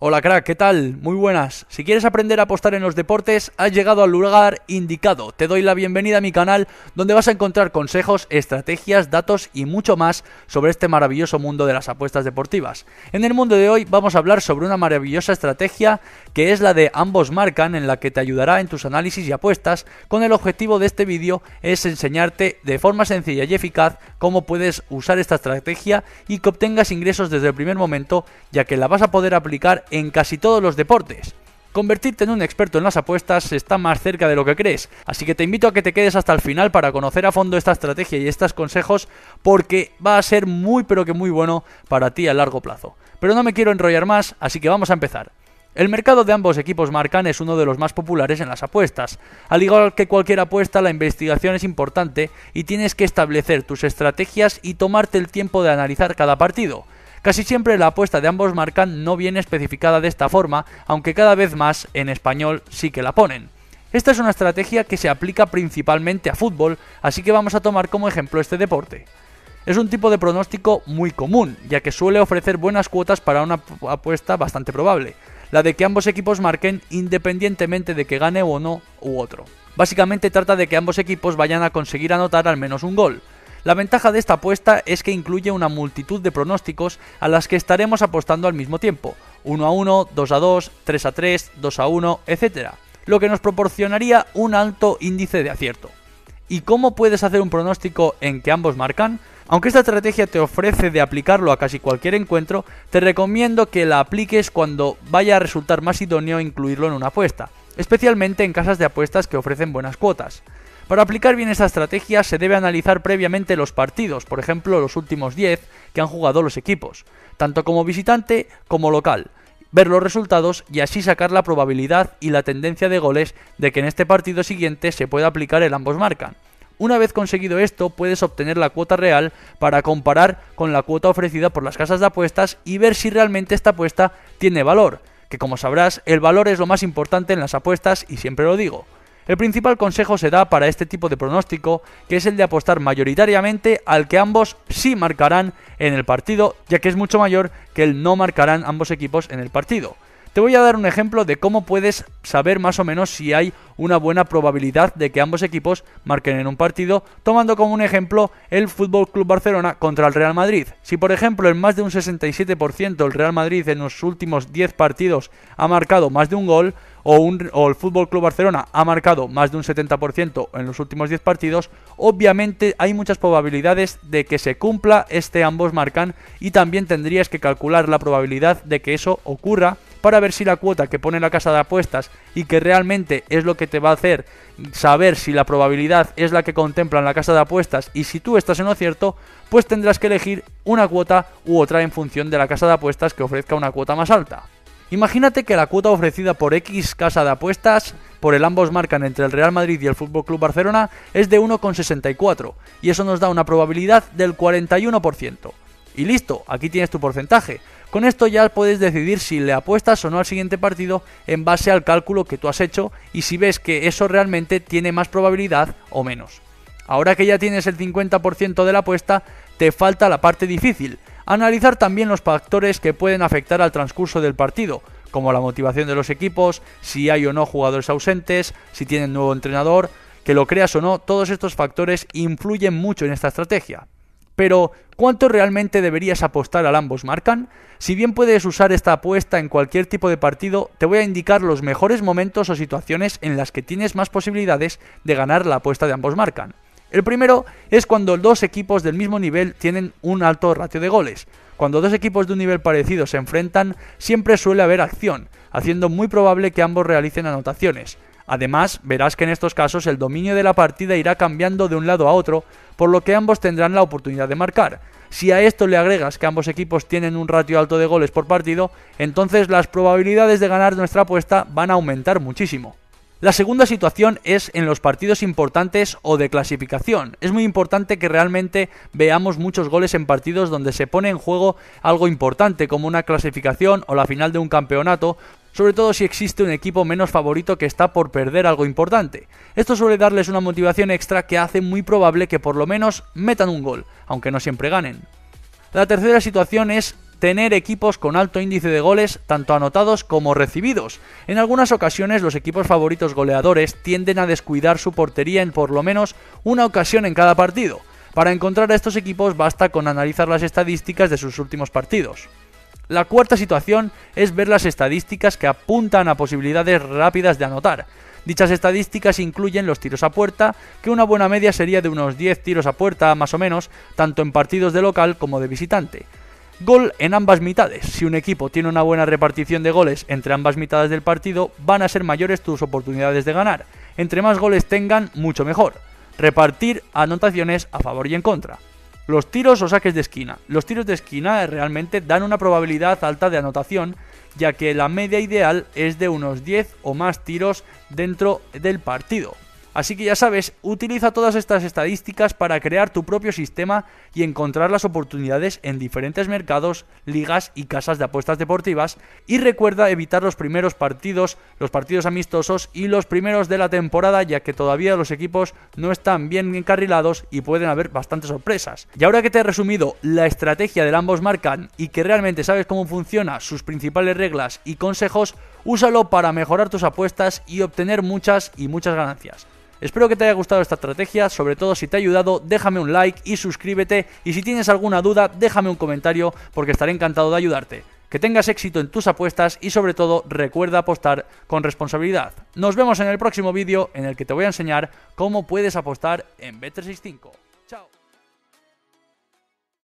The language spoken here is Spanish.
Hola crack, ¿qué tal? Muy buenas. Si quieres aprender a apostar en los deportes, has llegado al lugar indicado. Te doy la bienvenida a mi canal, donde vas a encontrar consejos, estrategias, datos y mucho más sobre este maravilloso mundo de las apuestas deportivas. En el mundo de hoy vamos a hablar sobre una maravillosa estrategia que es la de ambos marcan, en la que te ayudará en tus análisis y apuestas. Con el objetivo de este vídeo es enseñarte de forma sencilla y eficaz cómo puedes usar esta estrategia y que obtengas ingresos desde el primer momento, ya que la vas a poder aplicar en casi todos los deportes. Convertirte en un experto en las apuestas está más cerca de lo que crees, así que te invito a que te quedes hasta el final para conocer a fondo esta estrategia y estos consejos, porque va a ser muy pero que muy bueno para ti a largo plazo. Pero no me quiero enrollar más, así que vamos a empezar. El mercado de ambos equipos marcan es uno de los más populares en las apuestas. Al igual que cualquier apuesta, la investigación es importante y tienes que establecer tus estrategias y tomarte el tiempo de analizar cada partido. Casi siempre la apuesta de ambos marcan no viene especificada de esta forma, aunque cada vez más en español sí que la ponen. Esta es una estrategia que se aplica principalmente a fútbol, así que vamos a tomar como ejemplo este deporte. Es un tipo de pronóstico muy común, ya que suele ofrecer buenas cuotas para una apuesta bastante probable, la de que ambos equipos marquen independientemente de que gane uno u otro. Básicamente trata de que ambos equipos vayan a conseguir anotar al menos un gol. La ventaja de esta apuesta es que incluye una multitud de pronósticos a las que estaremos apostando al mismo tiempo, 1-1, 2-2, 3-3, 2-1, etc., lo que nos proporcionaría un alto índice de acierto. ¿Y cómo puedes hacer un pronóstico en que ambos marcan? Aunque esta estrategia te ofrece de aplicarlo a casi cualquier encuentro, te recomiendo que la apliques cuando vaya a resultar más idóneo incluirlo en una apuesta, especialmente en casas de apuestas que ofrecen buenas cuotas. Para aplicar bien esta estrategia se debe analizar previamente los partidos, por ejemplo los últimos 10 que han jugado los equipos, tanto como visitante como local, ver los resultados y así sacar la probabilidad y la tendencia de goles de que en este partido siguiente se pueda aplicar el ambos marcan. Una vez conseguido esto, puedes obtener la cuota real para comparar con la cuota ofrecida por las casas de apuestas y ver si realmente esta apuesta tiene valor, que como sabrás, el valor es lo más importante en las apuestas y siempre lo digo. El principal consejo se da para este tipo de pronóstico, que es el de apostar mayoritariamente al que ambos sí marcarán en el partido, ya que es mucho mayor que el no marcarán ambos equipos en el partido. Te voy a dar un ejemplo de cómo puedes saber más o menos si hay una buena probabilidad de que ambos equipos marquen en un partido, tomando como un ejemplo el FC Barcelona contra el Real Madrid. Si por ejemplo en más de un 67% el Real Madrid en los últimos 10 partidos ha marcado más de un gol, o el FC Barcelona ha marcado más de un 70% en los últimos 10 partidos, obviamente hay muchas probabilidades de que se cumpla este ambos marcan, y también tendrías que calcular la probabilidad de que eso ocurra para ver si la cuota que pone la casa de apuestas y que realmente es lo que te va a hacer saber si la probabilidad es la que contempla en la casa de apuestas, y si tú estás en lo cierto, pues tendrás que elegir una cuota u otra en función de la casa de apuestas que ofrezca una cuota más alta. Imagínate que la cuota ofrecida por X casa de apuestas por el ambos marcan entre el Real Madrid y el FC Barcelona es de 1,64 y eso nos da una probabilidad del 41%. Y listo, aquí tienes tu porcentaje. Con esto ya puedes decidir si le apuestas o no al siguiente partido en base al cálculo que tú has hecho y si ves que eso realmente tiene más probabilidad o menos. Ahora que ya tienes el 50% de la apuesta, te falta la parte difícil: analizar también los factores que pueden afectar al transcurso del partido, como la motivación de los equipos, si hay o no jugadores ausentes, si tienen nuevo entrenador. Que lo creas o no, todos estos factores influyen mucho en esta estrategia. Pero, ¿cuánto realmente deberías apostar al ambos marcan? Si bien puedes usar esta apuesta en cualquier tipo de partido, te voy a indicar los mejores momentos o situaciones en las que tienes más posibilidades de ganar la apuesta de ambos marcan. El primero es cuando dos equipos del mismo nivel tienen un alto ratio de goles. Cuando dos equipos de un nivel parecido se enfrentan, siempre suele haber acción, haciendo muy probable que ambos realicen anotaciones. Además, verás que en estos casos el dominio de la partida irá cambiando de un lado a otro, por lo que ambos tendrán la oportunidad de marcar. Si a esto le agregas que ambos equipos tienen un ratio alto de goles por partido, entonces las probabilidades de ganar nuestra apuesta van a aumentar muchísimo. La segunda situación es en los partidos importantes o de clasificación. Es muy importante que realmente veamos muchos goles en partidos donde se pone en juego algo importante, como una clasificación o la final de un campeonato, sobre todo si existe un equipo menos favorito que está por perder algo importante. Esto suele darles una motivación extra que hace muy probable que por lo menos metan un gol, aunque no siempre ganen. La tercera situación es tener equipos con alto índice de goles, tanto anotados como recibidos. En algunas ocasiones los equipos favoritos goleadores tienden a descuidar su portería en por lo menos una ocasión en cada partido. Para encontrar a estos equipos basta con analizar las estadísticas de sus últimos partidos. La cuarta situación es ver las estadísticas que apuntan a posibilidades rápidas de anotar. Dichas estadísticas incluyen los tiros a puerta, que una buena media sería de unos 10 tiros a puerta más o menos, tanto en partidos de local como de visitante. Gol en ambas mitades. Si un equipo tiene una buena repartición de goles entre ambas mitades del partido, van a ser mayores tus oportunidades de ganar. Entre más goles tengan, mucho mejor. Repartir anotaciones a favor y en contra. Los tiros o saques de esquina. Los tiros de esquina realmente dan una probabilidad alta de anotación, ya que la media ideal es de unos 10 o más tiros dentro del partido. Así que ya sabes, utiliza todas estas estadísticas para crear tu propio sistema y encontrar las oportunidades en diferentes mercados, ligas y casas de apuestas deportivas. Y recuerda evitar los primeros partidos, los partidos amistosos y los primeros de la temporada, ya que todavía los equipos no están bien encarrilados y pueden haber bastantes sorpresas. Y ahora que te he resumido la estrategia del ambos marcan y que realmente sabes cómo funciona, sus principales reglas y consejos, úsalo para mejorar tus apuestas y obtener muchas ganancias. Espero que te haya gustado esta estrategia, sobre todo si te ha ayudado, déjame un like y suscríbete, y si tienes alguna duda, déjame un comentario porque estaré encantado de ayudarte. Que tengas éxito en tus apuestas y sobre todo recuerda apostar con responsabilidad. Nos vemos en el próximo vídeo en el que te voy a enseñar cómo puedes apostar en Bet365.